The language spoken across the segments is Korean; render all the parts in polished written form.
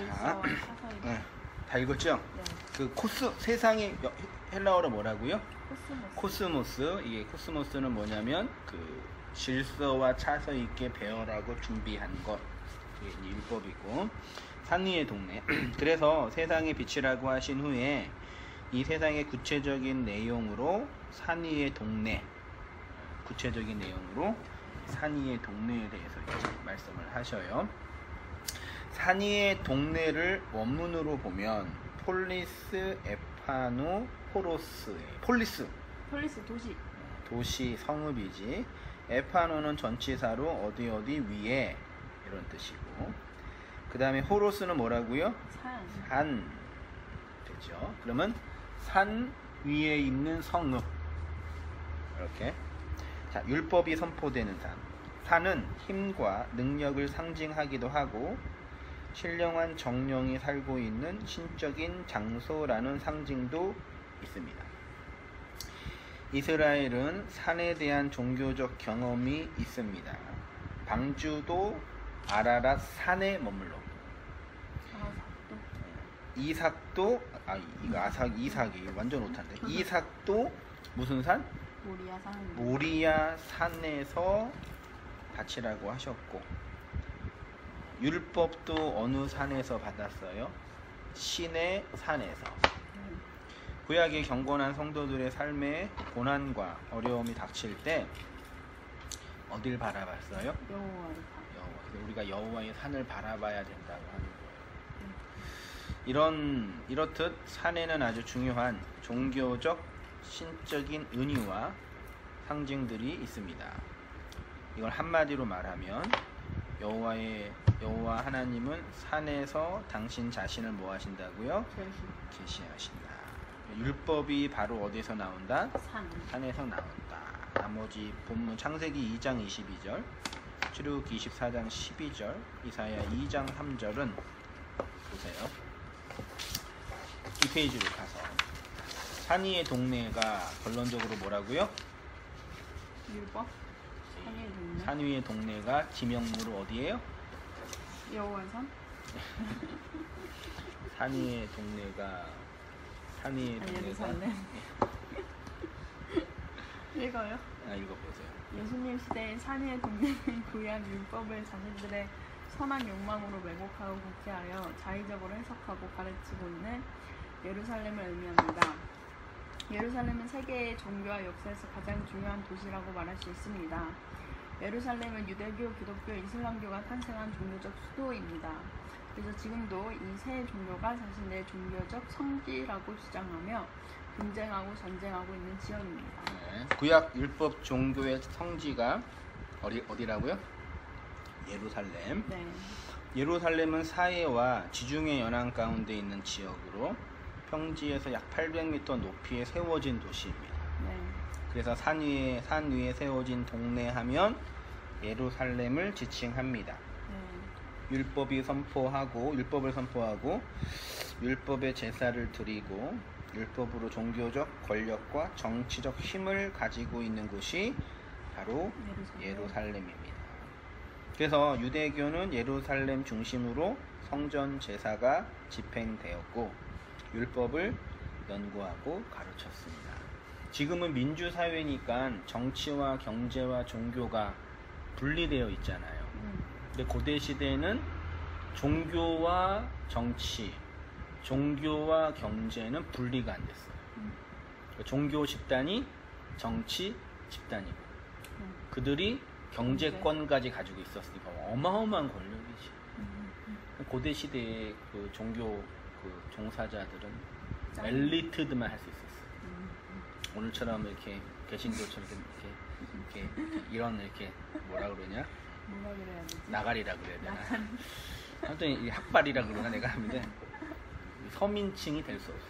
자, 다 읽었죠? 네. 그 코스 세상이 헬라어로 뭐라고요? 코스모스. 코스모스. 이게 코스모스는 뭐냐면 그 질서와 차서 있게 배열하고 준비한 것. 이게 이제 율법이고 산 위의 동네. 그래서 세상의 빛이라고 하신 후에 이 세상의 구체적인 내용으로 산 위의 동네, 구체적인 내용으로 산 위의 동네에 대해서 이렇게 말씀을 하셔요. 산 위의 동네를 원문으로 보면 폴리스, 에파노, 포로스. 폴리스 도시 성읍이지. 에파노는 전치사로 어디 위에 이런 뜻이고, 그 다음에 호로스는 뭐라고요? 산 되죠. 그러면 산 위에 있는 성읍. 이렇게. 자, 율법이 선포되는 산. 산은 힘과 능력을 상징하기도 하고 신령한 정령이 살고 있는 신적인 장소라는 상징도 있습니다. 이스라엘은 산에 대한 종교적 경험이 있습니다. 방주도 아라랏 산에 머물렀고, 이삭도 이삭이 완전 오탄데. 이삭도 무슨 산? 모리아 산에서 바치라고 하셨고, 율법도 어느 산에서 받았어요? 신의 산에서. 구약의 경건한 성도들의 삶에 고난과 어려움이 닥칠 때 어딜 바라봤어요? 여호와. 우리가 여호와의 산을 바라봐야 된다고 하는 거예요. 이렇듯 산에는 아주 중요한 종교적, 신적인 은유와 상징들이 있습니다. 이걸 한마디로 말하면 여호와 하나님은 산에서 당신 자신을 뭐 하신다고요? 계시하신다. 율법이 바로 어디서 나온다? 산에서 나온다. 나머지 본문 창세기 2장 22절, 출애굽기 24장 12절, 이사야 2장 3절은 보세요. 이 페이지로 가서 산 위의 동네가 결론적으로 뭐라고요? 율법? 산 위의 동네가 지명무로 어디예요? 여호와산? 산 위의 동네가 예루살렘. 읽어요? 읽어보세요. 예수님 시대의 산 위의 동네는 구약 율법을 자신들의 선한 욕망으로 왜곡하고 국회하여 자의적으로 해석하고 가르치고 있는 예루살렘을 의미합니다. 예루살렘은 세계의 종교와 역사에서 가장 중요한 도시라고 말할 수 있습니다. 예루살렘은 유대교, 기독교, 이슬람교가 탄생한 종교적 수도입니다. 그래서 지금도 이 세 종교가 자신의 종교적 성지라고 주장하며 분쟁하고 전쟁하고 있는 지역입니다. 네. 구약 율법 종교의 성지가 어디라고요? 예루살렘. 네. 예루살렘은 사해와 지중해 연안 가운데 있는 지역으로 평지에서 약 800m 높이에 세워진 도시입니다. 네. 그래서 산 위에 세워진 동네 하면 예루살렘을 지칭합니다. 율법을 선포하고 율법의 제사를 드리고 율법으로 종교적 권력과 정치적 힘을 가지고 있는 곳이 바로 예루살렘입니다. 그래서 유대교는 예루살렘 중심으로 성전 제사가 집행되었고 율법을 연구하고 가르쳤습니다. 지금은 민주사회니까 정치와 경제와 종교가 분리되어 있잖아요. 근데 고대 시대에는 종교와 정치, 종교와 경제는 분리가 안 됐어요. 종교 집단이 정치 집단이고 그들이 경제권까지 가지고 있었으니까 어마어마한 권력이지. 고대 시대의 그 종교 그 종사자들은 엘리트들만 할 수 있었어. 오늘처럼 이렇게 개신교처럼 이렇게 뭐라 그러냐? 뭐라 그래야 되지? 나가리라 그래야 되나? 아무튼 이 학발이라 그러나 내가 하는데 서민층이 될 수 없어.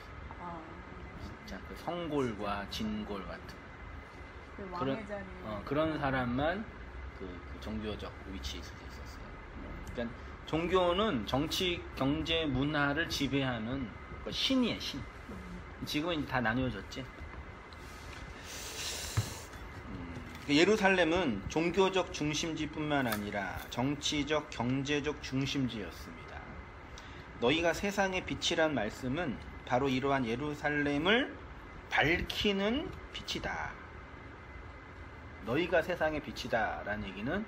진짜 그 성골과 진골 같은 그런 사람만 그 종교적 위치에 있을 수 있었어요. 그러니까 종교는 정치, 경제, 문화를 지배하는 신이에요, 신. 지금은 다 나뉘어졌지. 예루살렘은 종교적 중심지뿐만 아니라 정치적, 경제적 중심지였습니다. 너희가 세상의 빛이란 말씀은 바로 이러한 예루살렘을 밝히는 빛이다. 너희가 세상의 빛이다 라는 얘기는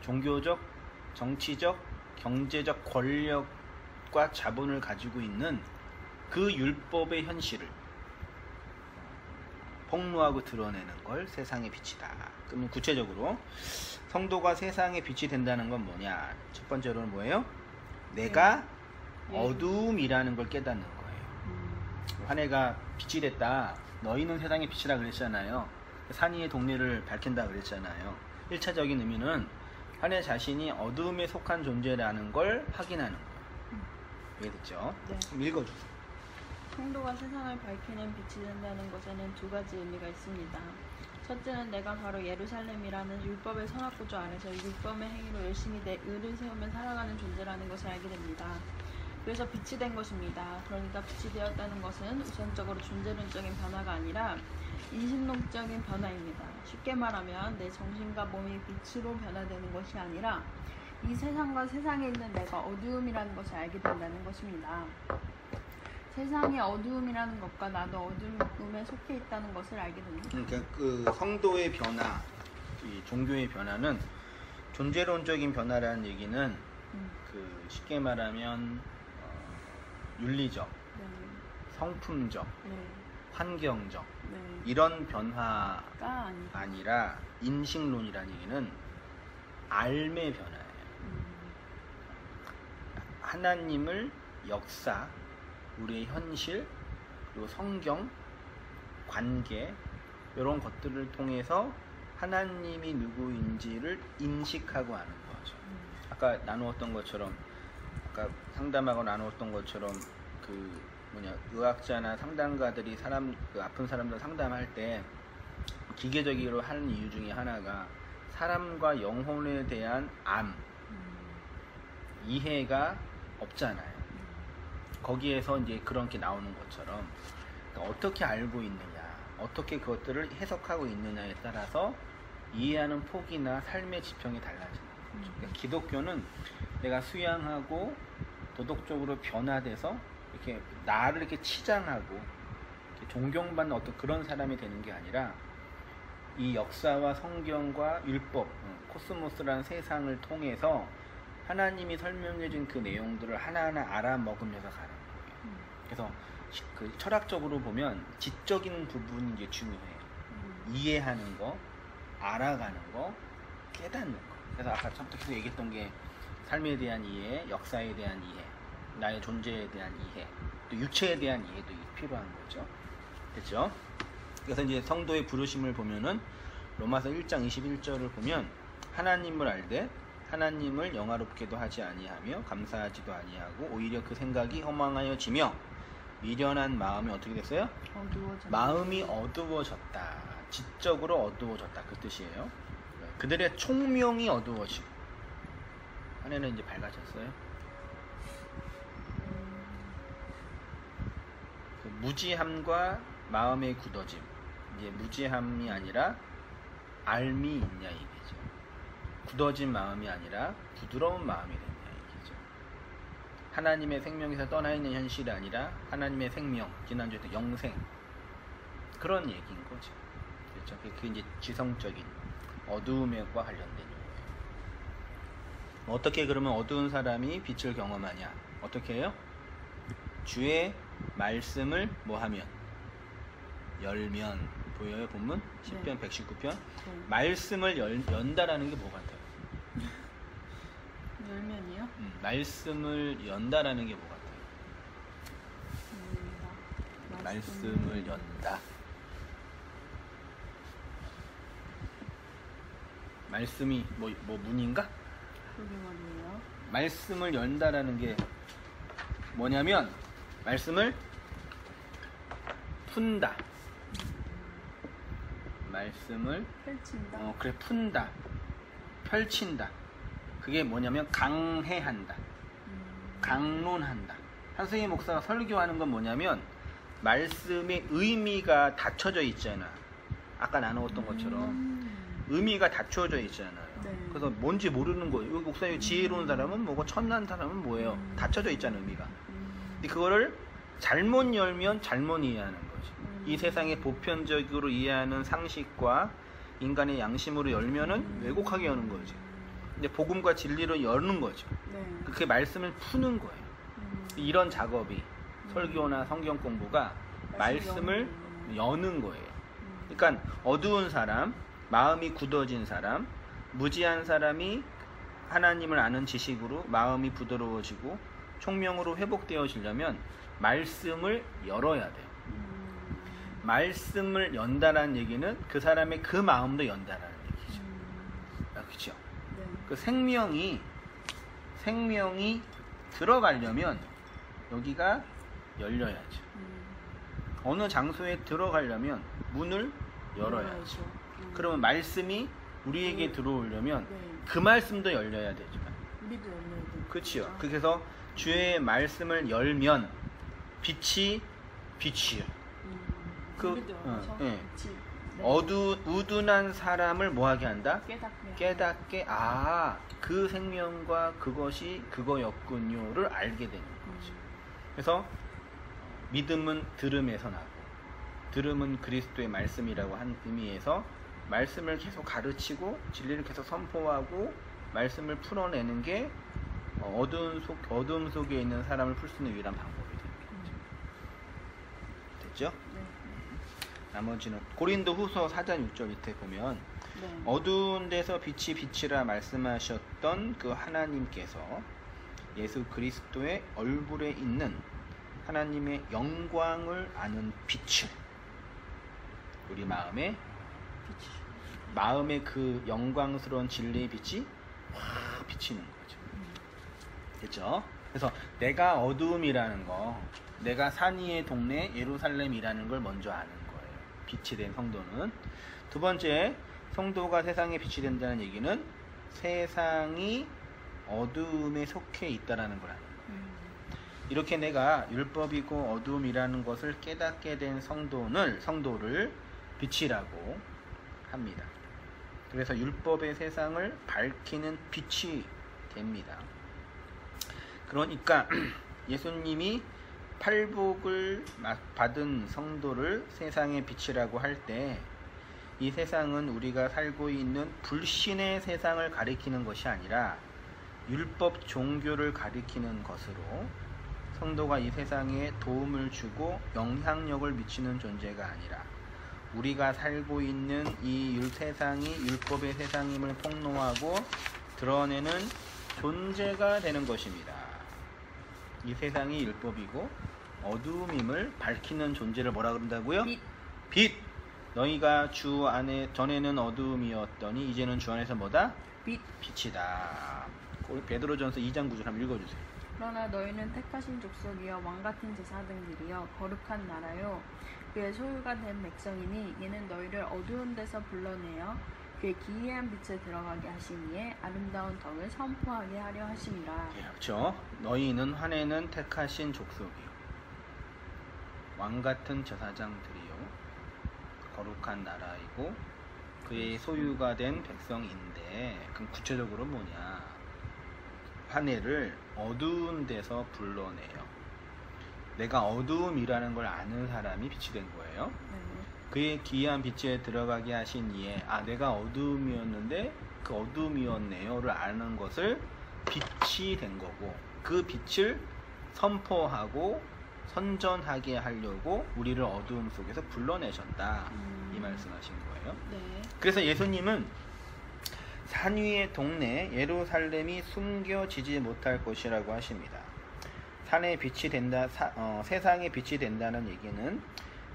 종교적, 정치적, 경제적 권력과 자본을 가지고 있는 그 율법의 현실을 폭로하고 드러내는 걸 세상의 빛이다. 그러면 구체적으로 성도가 세상의 빛이 된다는 건 뭐냐? 첫 번째로는 뭐예요? 내가 어두움이라는 걸 깨닫는 거예요. 화내가 빛이 됐다. 너희는 세상의 빛이라 그랬잖아요. 산 위의 동네를 밝힌다 그랬잖아요. 1차적인 의미는 화내 자신이 어두움에 속한 존재라는 걸 확인하는 거예요. 이해됐죠? 네. 그럼 읽어주세요. 성도가 세상을 밝히는 빛이 된다는 것에는 두 가지 의미가 있습니다. 첫째는 내가 바로 예루살렘이라는 율법의 성악구조 안에서 율법의 행위로 열심히 내 의를 세우며 살아가는 존재라는 것을 알게 됩니다. 그래서 빛이 된 것입니다. 그러니까 빛이 되었다는 것은 우선적으로 존재론적인 변화가 아니라 인신론적인 변화입니다. 쉽게 말하면 내 정신과 몸이 빛으로 변화되는 것이 아니라 이 세상과 세상에 있는 내가 어두움이라는 것을 알게 된다는 것입니다. 세상이 어두움이라는 것과 나도 어두움에 속해 있다는 것을 알게 됩니다. 그러니까 그 성도의 변화, 이 종교의 변화는 존재론적인 변화라는 얘기는 그 쉽게 말하면 윤리적, 네. 성품적, 네. 환경적 네. 이런 변화가 가 아니라 인식론이라는 얘기는 삶의 변화예요. 하나님을 역사, 우리의 현실, 그리고 성경, 관계 이런 것들을 통해서 하나님이 누구인지를 인식하고 아는 거죠. 아까 나누었던 것처럼, 아까 상담하고 나누었던 것처럼 의학자나 상담가들이 그 아픈 사람들 상담할 때 기계적으로 하는 이유 중에 하나가 사람과 영혼에 대한 이해가 없잖아요. 거기에서 이제 그런 게 나오는 것처럼 그러니까 어떻게 알고 있느냐, 어떻게 그것들을 해석하고 있느냐에 따라서 이해하는 폭이나 삶의 지평이 달라지는 거죠. 그러니까 기독교는 내가 수양하고 도덕적으로 변화돼서 이렇게 나를 이렇게 치장하고 이렇게 존경받는 어떤 그런 사람이 되는 게 아니라 이 역사와 성경과 율법, 코스모스라는 세상을 통해서 하나님이 설명해준 그 내용들을 하나하나 알아먹으면서 가는 거예요. 그래서 그 철학적으로 보면 지적인 부분이 이제 중요해요. 이해하는 거, 알아가는 거, 깨닫는 거. 그래서 아까 처음부터 계속 얘기했던 게 삶에 대한 이해, 역사에 대한 이해, 나의 존재에 대한 이해, 또 유체에 대한 이해도 필요한 거죠. 됐죠? 그래서 이제 성도의 부르심을 보면은 로마서 1장 21절을 보면 하나님을 알되 하나님을 영화롭게도 하지 아니하며 감사하지도 아니하고 오히려 그 생각이 허망하여지며 미련한 마음이 어떻게 됐어요? 마음이 어두워졌다. 지적으로 어두워졌다. 그 뜻이에요. 그들의 총명이 어두워지고 하늘은 이제 밝아졌어요. 그 무지함과 마음의 굳어짐. 이제 무지함이 아니라 알미 있냐 이게죠. 굳어진 마음이 아니라 부드러운 마음이 됐냐 얘기죠. 하나님의 생명에서 떠나 있는 현실이 아니라 하나님의 생명, 지난주에 영생 그런 얘기인 거죠. 그렇죠. 그게 이제 지성적인 어두움과 관련된 거예요. 어떻게 그러면 어두운 사람이 빛을 경험하냐? 어떻게 해요? 주의 말씀을 뭐 하면? 열면. 보여요 본문? 10편 119편? 말씀을 연다라는 게 뭐 같아요? 열면이요? 말씀을 연다라는 게 뭐 같아요? 말씀을 연다. 말씀이 뭐 문인가? 그게 말이에요. 말씀을 연다라는 게 뭐냐면 말씀을 푼다. 말씀을 펼친다. 그래 푼다. 펼친다. 그게 뭐냐면 강해한다. 강론한다. 한승희 목사가 설교하는 건 뭐냐면 말씀의 의미가 닫혀져 있잖아. 아까 나누었던 것처럼 의미가 닫혀져 있잖아요. 네. 그래서 뭔지 모르는 거예요. 여기 목사님 지혜로운 사람은 뭐고 천난 사람은 뭐예요. 닫혀져 있잖아요, 의미가. 근데 그거를 잘못 열면 잘못 이해하는 거지. 이 세상에 보편적으로 이해하는 상식과 인간의 양심으로 열면은 왜곡하게 여는 거지. 근데 복음과 진리로 여는 거죠. 네. 그 말씀을 푸는 거예요. 이런 작업이 설교나 성경 공부가 말씀을 여는 거예요. 그러니까 어두운 사람, 마음이 굳어진 사람, 무지한 사람이 하나님을 아는 지식으로 마음이 부드러워지고 총명으로 회복되어지려면 말씀을 열어야 돼요. 말씀을 연다라는 얘기는 그 사람의 그 마음도 연다라는 얘기죠. 그렇죠? 네. 그 생명이 들어가려면 여기가 열려야죠. 어느 장소에 들어가려면 문을 열어야죠. 그러면 말씀이 우리에게 들어오려면 네. 그 말씀도 열려야 되죠. 우리도 열려야 돼. 그렇죠. 그래서 주의 말씀을 열면 빛이요. 우리도 열어서 예. 빛이, 네. 우둔한 사람을 뭐하게 한다? 깨닫게 그 생명과 그것이 그거였군요를 알게 되는 거죠. 그래서 믿음은 들음에서 나고 들음은 그리스도의 말씀이라고 한 의미에서 말씀을 계속 가르치고 진리를 계속 선포하고 말씀을 풀어내는 게 어둠 속에 있는 사람을 풀 수 있는 유일한 방법이 되는 거죠. 됐죠? 네. 나머지는 고린도 후서 4장 6절 밑에 보면 네. 어두운 데서 빛이라 말씀하셨던 그 하나님께서 예수 그리스도의 얼굴에 있는 하나님의 영광을 아는 빛을 우리 마음의 그 영광스러운 진리의 빛이 확 비치는 거죠. 됐죠? 그래서 내가 어두움이라는 거, 내가 산 위의 동네 예루살렘이라는 걸 먼저 아는 거예요. 빛이 된 성도는. 두 번째, 성도가 세상에 빛이 된다는 얘기는 세상이 어두움에 속해 있다라는 걸 아는 거예요. 이렇게 내가 율법이고 어두움이라는 것을 깨닫게 된 성도를 빛이라고 합니다. 그래서 율법의 세상을 밝히는 빛이 됩니다. 그러니까 예수님이 팔복을 받은 성도를 세상의 빛이라고 할 때 이 세상은 우리가 살고 있는 불신의 세상을 가리키는 것이 아니라 율법 종교를 가리키는 것으로 성도가 이 세상에 도움을 주고 영향력을 미치는 존재가 아니라 우리가 살고 있는 이 세상이 율법의 세상임을 폭로하고 드러내는 존재가 되는 것입니다. 이 세상이 율법이고 어두움임을 밝히는 존재를 뭐라 그런다고요? 빛! 너희가 주 안에 전에는 어두움이었더니 이제는 주 안에서 뭐다? 빛이다. 베드로전서 2장 9절 한번 읽어주세요. 그러나 너희는 택하신 족속이여 왕같은 제사장들이여 거룩한 나라요 그의 소유가 된 백성이니 이는 너희를 어두운 데서 불러내어 그의 기이한 빛에 들어가게 하시니에 아름다운 덕을 선포하게 하려 하심이라. 그렇죠. 너희는 환해는 택하신 족속이요 왕같은 제사장들이요 거룩한 나라이고 그의 소유가 된 백성인데 그럼 구체적으로 뭐냐? 환해를 어두운 데서 불러내요. 내가 어두움이라는 걸 아는 사람이 빛이 된 거예요. 네. 그의 기이한 빛에 들어가게 하신 이에 내가 어두움이었는데 그 어두움이었네요를 아는 것을 빛이 된 거고 그 빛을 선포하고 선전하게 하려고 우리를 어두움 속에서 불러내셨다. 이 말씀하신 거예요. 네. 그래서 예수님은 산 위의 동네 예루살렘이 숨겨지지 못할 것이라고 하십니다. 산에 빛이 된다, 세상에 빛이 된다는 얘기는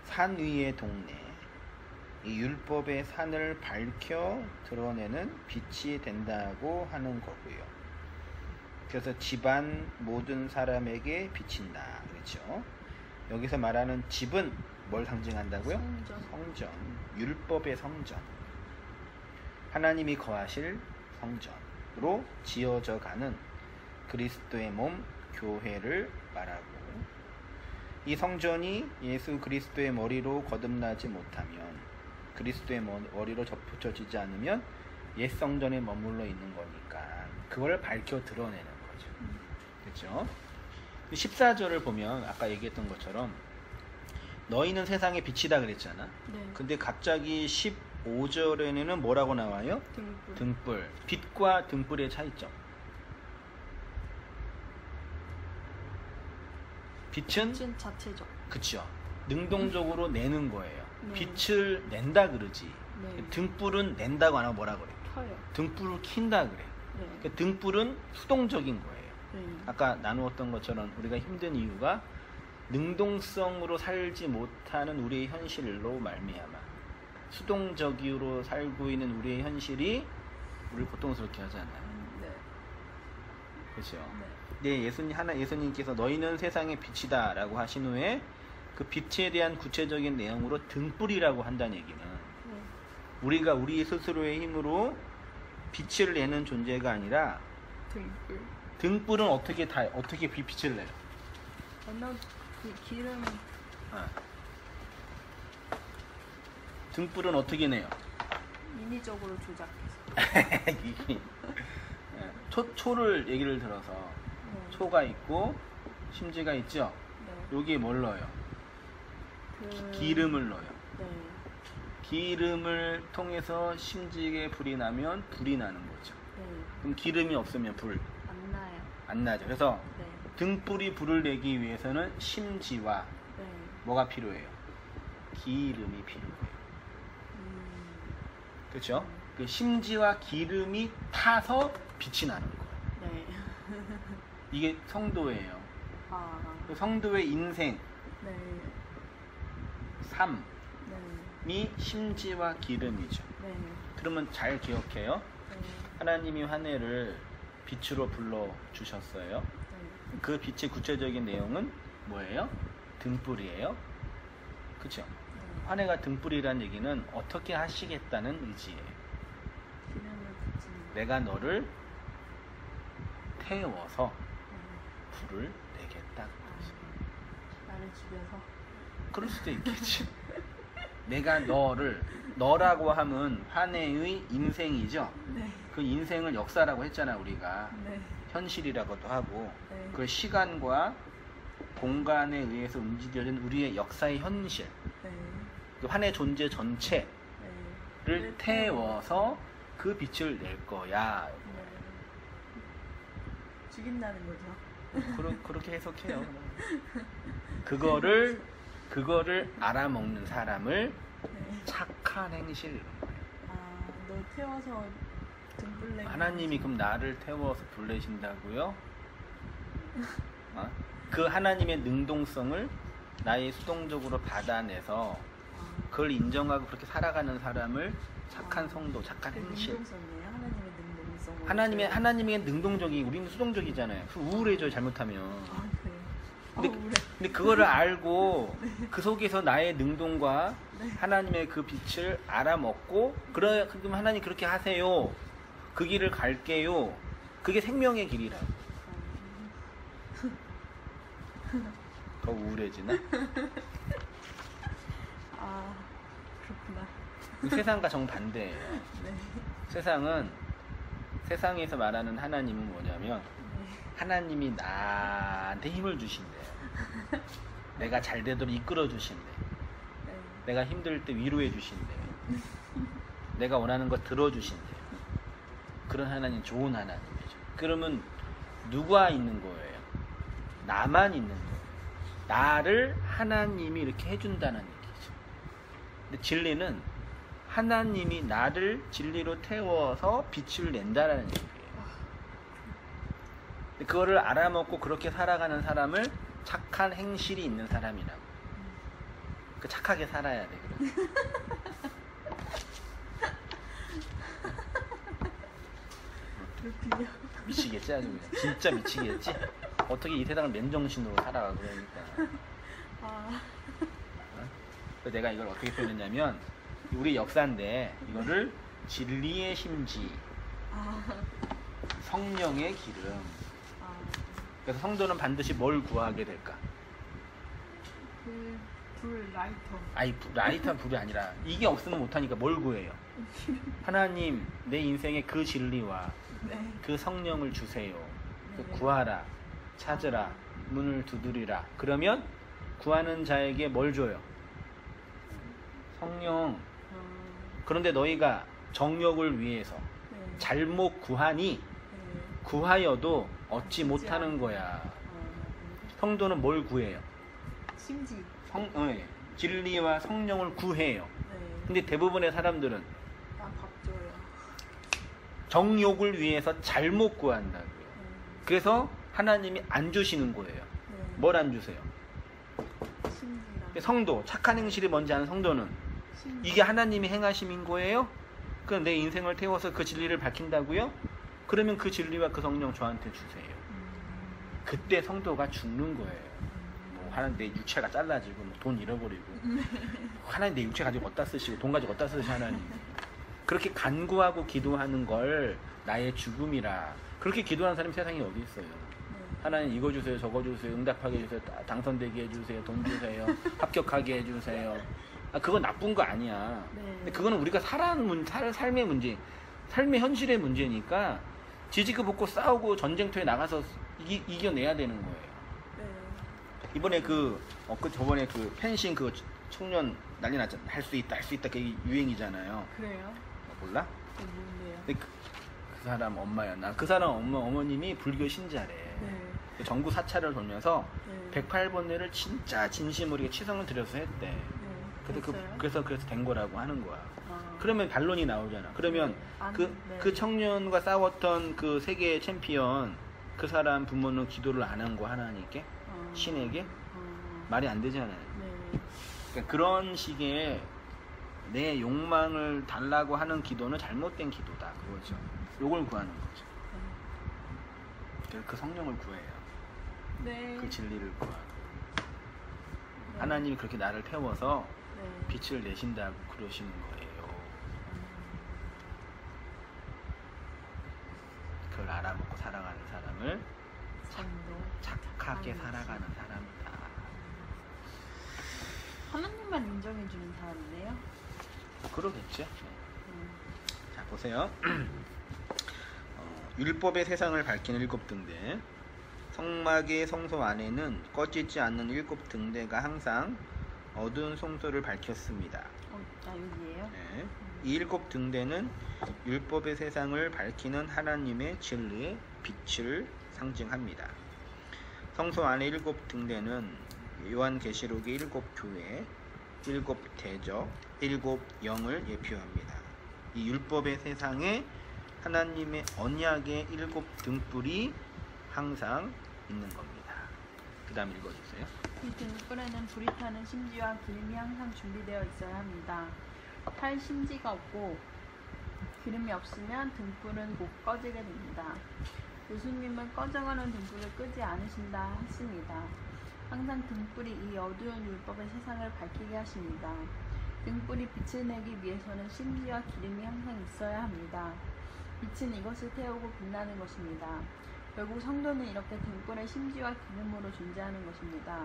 산 위의 동네, 이 율법의 산을 밝혀 드러내는 빛이 된다고 하는 거고요. 그래서 집안 모든 사람에게 비친다. 그렇죠? 여기서 말하는 집은 뭘 상징한다고요? 성전. 율법의 성전. 하나님이 거하실 성전으로 지어져 가는 그리스도의 몸 교회를 말하고 이 성전이 예수 그리스도의 머리로 거듭나지 못하면 그리스도의 머리로 접붙여지지 않으면 옛 성전에 머물러 있는 거니까 그걸 밝혀 드러내는 거죠. 그렇죠? 14절을 보면 아까 얘기했던 것처럼 너희는 세상의 빛이다 그랬잖아. 네. 근데 갑자기 15절에는 뭐라고 나와요? 등불. 등불. 빛과 등불의 차이점. 빛은 자체적. 그쵸. 능동적으로 내는 거예요. 네. 빛을 낸다 그러지. 네. 등불은 낸다고 안 하고 뭐라 그래? 켜요. 등불을 킨다 그래. 네. 그러니까 등불은 수동적인 거예요. 네. 아까 나누었던 것처럼 우리가 힘든 이유가 능동성으로 살지 못하는 우리의 현실로 말미암아 수동적으로 살고 있는 우리의 현실이 우리를 고통스럽게 하잖아요. 네. 그렇죠? 네. 네, 예수님께서 너희는 세상의 빛이다 라고 하신 후에 그 빛에 대한 구체적인 내용으로 등불이라고 한다는 얘기는 네. 우리가 우리 스스로의 힘으로 빛을 내는 존재가 아니라 등불. 등불은 어떻게 빛을 내요? 그 기름. 등불은 어떻게 내요? 인위적으로 조작해서. 초를 얘기를 들어서 네. 초가 있고 심지가 있죠? 네. 여기에 뭘 넣어요? 기름을 넣어요. 네. 기름을 통해서 심지에 불이 나면 불이 나는 거죠. 네. 그럼 기름이 없으면 불 안 나요. 안 나죠. 그래서 네. 등불이 불을 내기 위해서는 심지와 네. 뭐가 필요해요? 기름이 필요해요. 그렇죠? 그 심지와 기름이 타서 빛이 나는 거예요. 네. 이게 성도예요. 아. 그 성도의 인생, 네. 삶이 네. 심지와 기름이죠. 네. 그러면 잘 기억해요. 네. 하나님이 화해를 빛으로 불러 주셨어요. 네. 그 빛의 구체적인 내용은 뭐예요? 등불이에요. 그렇죠? 네. 화해가 등불이라는 얘기는 어떻게 하시겠다는 의지예요. 기름을 붙이는. 내가 너를 태워서 네. 불을 내겠다. 나를 죽여서. 그럴 수도 있겠지. 내가 너라고 하면 화해의 인생이죠. 네. 그 인생을 역사라고 했잖아 우리가. 네. 현실이라고도 하고 네. 그 시간과 공간에 의해서 움직여진 우리의 역사의 현실, 네. 그 화해 존재 전체를 네. 태워서 그 빛을 낼 거야. 네. 죽인다는 거죠. 그렇게 해석해요. 그거를 알아먹는 사람을 네. 착한 행실. 아, 너 태워서 등불 내고. 하나님이 그럼 나를 태워서 불내신다고요? 그 하나님의 능동성을 나의 수동적으로 받아내서 그걸 인정하고 그렇게 살아가는 사람을 착한 성도, 착한 행실. 능동성이에요. 하나님의 능동성. 하나님의 능동적이 우리는 수동적이잖아요. 우울해져요 잘못하면. 아, 그래요? 근데 그거를 알고 네. 그 속에서 나의 능동과 네. 하나님의 그 빛을 알아먹고 그럼 하나님 그렇게 하세요. 그 길을 갈게요. 그게 생명의 길이라고. 더 우울해지나? 아, 그렇구나. 세상과 정반대예요. 네. 세상에서 말하는 하나님은 뭐냐면 네. 하나님이 나한테 힘을 주신대요. 내가 잘 되도록 이끌어 주신대요. 네. 내가 힘들 때 위로해 주신대요. 내가 원하는 거 들어 주신대요. 그런 하나님 좋은 하나님이죠. 그러면 누가 있는 거예요? 나만 있는 거예요. 나를 하나님이 이렇게 해준다는 얘기죠. 근데 진리는 하나님이 나를 진리로 태워서 빛을 낸다는 얘기예요. 근데 그거를 알아먹고 그렇게 살아가는 사람을 착한 행실이 있는 사람이라고. 그 착하게 살아야 돼. 그럼. 그렇군요. 미치겠지 아주 그냥. 진짜 미치겠지. 어떻게 이 세상을 맨정신으로 살아가 그러니까. 아, 그래서 내가 이걸 어떻게 표현했냐면 우리 역사인데 이거를 진리의 심지, 아, 성령의 기름. 아. 그래서 성도는 반드시 뭘 구하게 될까? 그 불 라이터. 아이 라이트한 불이 아니라 이게 없으면 못하니까 뭘 구해요? 하나님 내 인생에 그 진리와 네. 그 성령을 주세요. 그 네. 구하라, 찾으라, 문을 두드리라. 그러면 구하는 자에게 뭘 줘요? 성령. 그런데 너희가 정욕을 위해서 네. 잘못 구하니 네. 구하여도 얻지 못하는 거야. 성도는 뭘 구해요? 심지. 진리와 성령을 구해요. 네. 근데 대부분의 사람들은 나 밥 줘요. 정욕을 위해서 잘못 구한다고요. 그래서 하나님이 안 주시는 거예요. 네. 뭘 안 주세요? 심지랑. 성도, 착한 행실이 뭔지 아는 성도는 심지. 이게 하나님이 행하심인 거예요? 그럼 내 인생을 태워서 그 진리를 밝힌다고요? 그러면 그 진리와 그 성령 저한테 주세요. 그때 성도가 죽는 거예요. 뭐 하나님 내 육체가 잘라지고 뭐 돈 잃어버리고 하나님 내 육체 가지고 어디다 쓰시고 돈 가지고 어디다 쓰시 하나님. 그렇게 간구하고 기도하는 걸 나의 죽음이라. 그렇게 기도하는 사람이 세상에 어디 있어요? 하나님 이거 주세요, 저거 주세요, 응답하게 해주세요, 당선되게 해주세요, 돈 주세요, 합격하게 해주세요. 그건 나쁜 거 아니야. 네. 근데 그거는 우리가 삶의 문제, 삶의 현실의 문제니까 지지고 볶고 싸우고 전쟁터에 나가서 이겨내야 되는 거예요. 네. 이번에 저번에 그 펜싱 그 청년 난리 났잖아. 할 수 있다, 그게 유행이잖아요. 그래요? 몰라? 네, 뭔데요? 근데 그 사람 엄마였나? 그 사람 어머님이 불교 신자래. 네. 전국 사찰을 돌면서 네. 108번뇌를 진짜 진심으로 치성을 들여서 했대. 네. 그래서 된 거라고 하는 거야. 아. 그러면 반론이 나오잖아. 그러면 네. 그 청년과 싸웠던 그 세계 챔피언 그 사람 부모는 기도를 안 한 거 하나님께? 신에게? 말이 안 되잖아요. 네. 그러니까 그런 식의 내 욕망을 달라고 하는 기도는 잘못된 기도다. 그거죠. 요걸 구하는 거죠. 그 성령을 구해요. 네. 그 진리를 구하고. 네. 하나님이 그렇게 나를 태워서 네. 빛을 내신다고 그러시는 거예요. 그걸 알아먹고 살아가는 사람을 착하게 살아가는 사람이다. 하나님만 인정해주는 사람이네요. 그러겠죠. 자, 보세요. 율법의 세상을 밝히는 7등대. 성막의 성소 안에는 꺼지지 않는 7등대가 항상 어두운 성소를 밝혔습니다. 여기에요? 네. 이 7등대는 율법의 세상을 밝히는 하나님의 진리의 빛을 상징합니다. 성소 안의 7등대는 요한계시록의 7교회, 7대적, 7영을 예표합니다. 이 율법의 세상에 하나님의 언약의 7등불이 항상 있는 겁니다. 그 다음 읽어주세요. 이 등불에는 불이 타는 심지와 기름이 항상 준비되어 있어야 합니다. 탈 심지가 없고 기름이 없으면 등불은 곧 꺼지게 됩니다. 예수님은 꺼져가는 등불을 끄지 않으신다 했습니다. 항상 등불이 이 어두운 율법의 세상을 밝히게 하십니다. 등불이 빛을 내기 위해서는 심지와 기름이 항상 있어야 합니다. 빛은 이것을 태우고 빛나는 것입니다. 결국 성도는 이렇게 등불의 심지와 기름으로 존재하는 것입니다.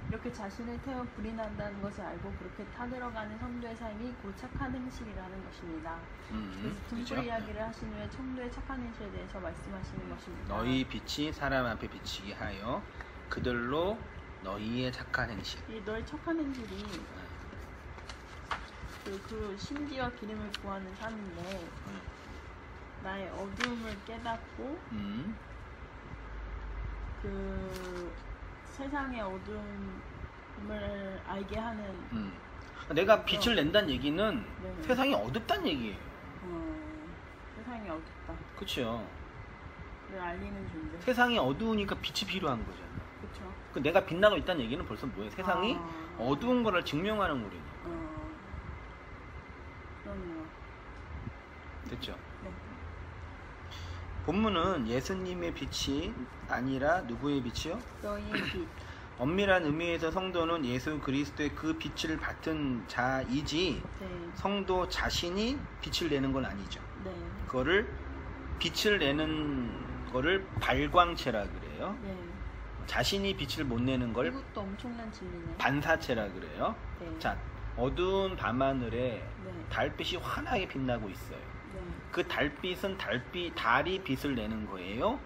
이렇게 자신을 태워 불이 난다는 것을 알고 그렇게 타들어가는 성도의 삶이 곧 착한 행실이라는 것입니다. 그래서 등불 그렇죠? 이야기를 하신 후에 성도의 착한 행실에 대해서 말씀하시는 것입니다. 너희 빛이 사람 앞에 비치게 하여 그들로 너희의 착한 행실. 이 너의 착한 행실이 그 심지와 기름을 구하는 삶인데 나의 어두움을 깨닫고 그 세상의 어두움을 알게 하는 내가 빛을 낸다는 얘기는 네. 세상이 어둡다는 얘기예요. 세상이 어둡다. 그렇죠. 를 알리는 존재. 세상이 어두우니까 빛이 필요한 거잖아. 그렇죠. 그 내가 빛나고 있다는 얘기는 벌써 뭐예요? 세상이 어두운 거를 증명하는 거예요. 그럼요. 됐죠? 네. 본문은 예수님의 빛이 아니라 누구의 빛이요? 너희의 빛. 엄밀한 의미에서 성도는 예수 그리스도의 그 빛을 받은 자이지 네. 성도 자신이 빛을 내는 건 아니죠. 네. 그거를 빛을 내는 거를 발광체라 그래요. 네. 자신이 빛을 못 내는 걸 이것도 엄청난 진리네. 반사체라 그래요. 네. 자, 어두운 밤하늘에 네. 달빛이 환하게 빛나고 있어요. 네. 그 달빛은 달이 빛을 내는 거예요?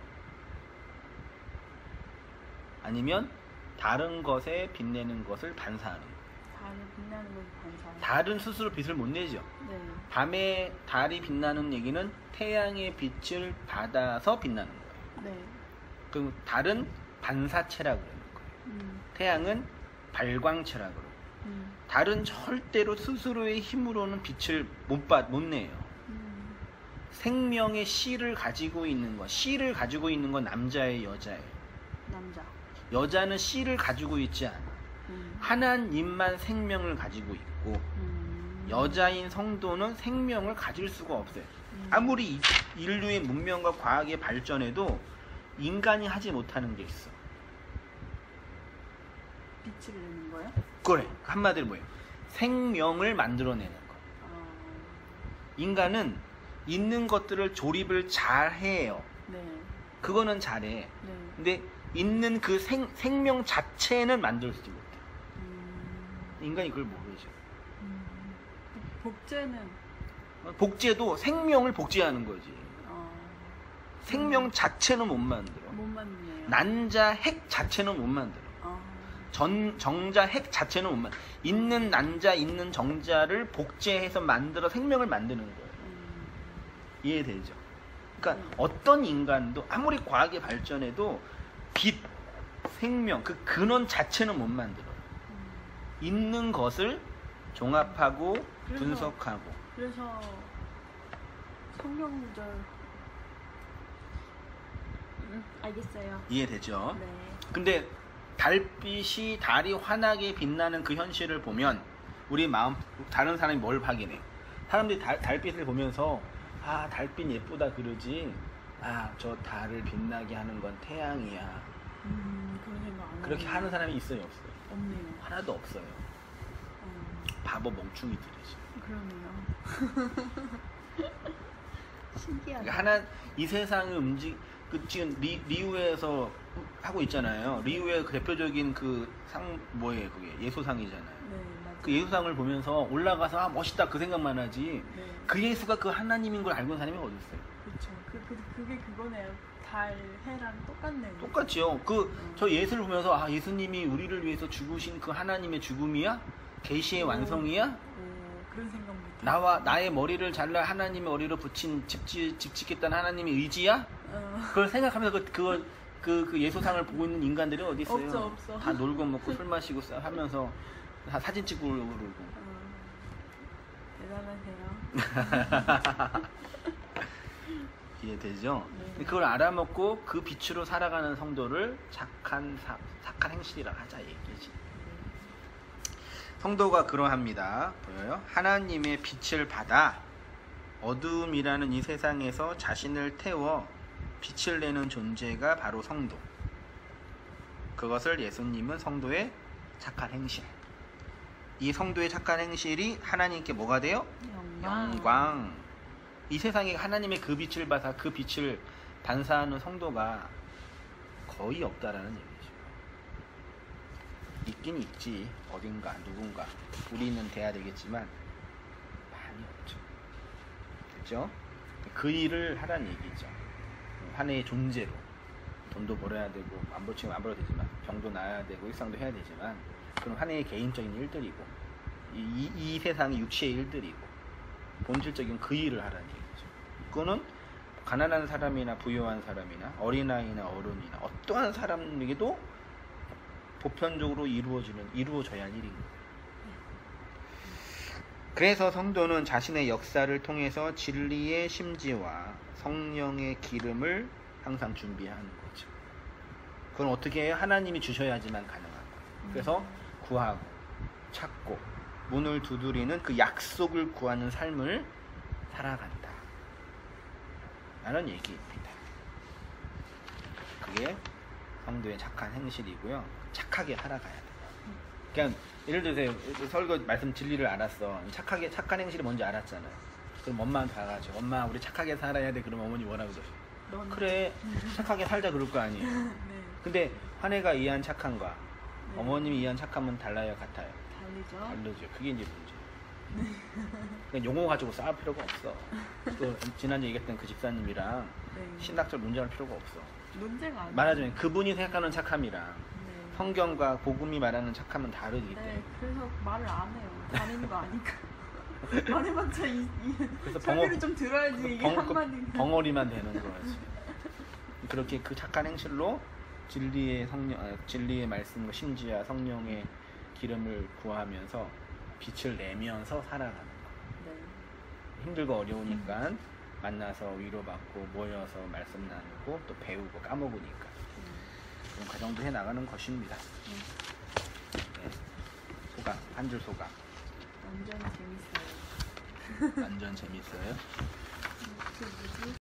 아니면 다른 것에 빛내는 것을 반사하는 거예요? 달을 빛나는 걸 반사. 달은 스스로 빛을 못 내죠. 네. 밤에 달이 빛나는 얘기는 태양의 빛을 받아서 빛나는 거예요. 네. 그럼 달은 반사체라고 그러는 거예요. 태양은 발광체라고 그러고, 달은 절대로 스스로의 힘으로는 빛을 못 내요. 생명의 씨를 가지고 있는 것, 씨를 가지고 있는 건 남자예요, 여자예요? 남자. 여자는 씨를 가지고 있지 않아. 하나님만 생명을 가지고 있고, 여자인 성도는 생명을 가질 수가 없어요. 아무리 인류의 문명과 과학의 발전에도 인간이 하지 못하는 게 있어. 빛을 내는 거요? 그래, 한마디로 뭐예요? 생명을 만들어내는 거. 인간은 있는 것들을 조립을 잘 해요. 네. 그거는 잘해. 네. 근데 있는 그 생명 자체는 만들지 못해. 인간이 그걸 모르죠. 복제는? 복제도 생명을 복제하는 거지. 생명 자체는 못 만들어. 못 만드네요. 난자 핵 자체는 못 만들어. 정자 핵 자체는 못 만들어. 있는 난자, 있는 정자를 복제해서 만들어 생명을 만드는 거예요. 이해되죠? 그러니까 어떤 인간도 아무리 과학이 발전해도 빛, 생명, 그 근원 자체는 못 만들어요. 있는 것을 종합하고 분석하고. 그래서 성경 구절 알겠어요. 이해되죠? 네. 근데 달이 환하게 빛나는 그 현실을 보면 우리 마음, 다른 사람이 뭘 확인해? 사람들이 달빛을 보면서 아, 달빛 예쁘다 그러지. 아, 저 달을 빛나게 하는 건 태양이야. 그런 생각 안 그렇게 하네요. 하는 사람이 있어요, 없어요? 없네요. 하나도 없어요. 바보 멍충이들이지. 그러네요. 신기하다. 그러니까 이 세상을 지금 리우에서 하고 있잖아요. 리우의 그 대표적인 그 뭐예요, 그게 예수상이잖아요. 네, 맞아요. 그 예수상을 보면서 올라가서 아, 멋있다 그 생각만 하지. 네. 그 예수가 그 하나님인 걸 알고 있는 사람이 어디 있어요? 그렇죠. 그게 그거네요. 달, 해랑 똑같네요. 똑같지요. 저 예수를 보면서 아, 예수님이 우리를 위해서 죽으신 그 하나님의 죽음이야? 계시의 완성이야? 그런 생각 못해요. 나의 머리를 잘라 하나님의 머리로 붙인 집 짓겠다는 하나님의 의지야? 그걸 생각하면서 그 예수상을 보고 있는 인간들이 어디 있어요? 없어. 다 놀고 먹고 술 마시고 하면서 다 사진 찍고 그러고. 대단하세요. 이해되죠? 네. 그걸 알아먹고 그 빛으로 살아가는 성도를 착한 행실이라 하자 얘기지. 성도가 그러합니다. 보여요? 하나님의 빛을 받아 어두움이라는 이 세상에서 자신을 태워 빛을 내는 존재가 바로 성도. 그것을 예수님은 성도의 착한 행실. 이 성도의 착한 행실이 하나님께 뭐가 돼요? 영광. 이 세상에 하나님의 그 빛을 받아 그 빛을 반사하는 성도가 거의 없다라는 얘기죠. 있긴 있지. 어딘가 누군가 우리는 돼야 되겠지만 많이 없죠. 그렇죠? 그 일을 하라는 얘기죠. 하나의 존재로 돈도 벌어야 되고 지금 안 벌어도 되지만 병도 나야 되고 일상도 해야 되지만 그럼 하나의 개인적인 일들이고 이 세상의 육체의 일들이고 본질적인 그 일을 하라는 얘기죠. 그거는 가난한 사람이나 부유한 사람이나 어린아이나 어른이나 어떠한 사람에게도 보편적으로 이루어져야 할 일인 거예요. 그래서 성도는 자신의 역사를 통해서 진리의 심지와 성령의 기름을 항상 준비하는 거죠. 그건 어떻게 해요? 하나님이 주셔야지만 가능한 거예요. 그래서 구하고 찾고 문을 두드리는 그 약속을 구하는 삶을 살아간다 라는 얘기입니다. 그게 성도의 착한 행실이고요. 착하게 살아가야 돼요. 그냥 예를 들어서 설교 말씀 진리를 알았어. 착한 행실이 뭔지 알았잖아요. 그럼 엄마한테 가가지고 엄마 우리 착하게 살아야 돼. 그럼 어머니 뭐라고 그러죠? 그래 착하게 살자 그럴 거 아니에요. 네. 근데 환혜가 이해한 착함과 네. 어머님이 이해한 착함은 달라요, 같아요? 다르죠? 다르죠. 그게 이제 문제. 그러니까 용어 가지고 싸울 필요가 없어. 또 지난주에 얘기했던 그 집사님이랑 네. 신학적 논쟁할 필요가 없어. 문제가 아니에요. 말하자면 그분이 생각하는 착함이랑 네. 성경과 복음이 말하는 착함은 다르기 때문에. 네, 그래서 말을 안 해요. 다른 거 아니까. 말해봤자 그래서 설명을 좀 들어야지 이게 한마디. 벙어리만 되는 거지. 그렇게 그 착한 행실로 진리의 성령, 진리의 말씀과 심지어 성령의 기름을 구하면서 빛을 내면서 살아가는 거. 네. 힘들고 어려우니까 만나서 위로받고 모여서 말씀 나누고 또 배우고 까먹으니까 그런 과정도 해 나가는 것입니다. 네. 소감, 한 줄 소감. 완전 재밌어요. 완전 재밌어요. 그 뭐지?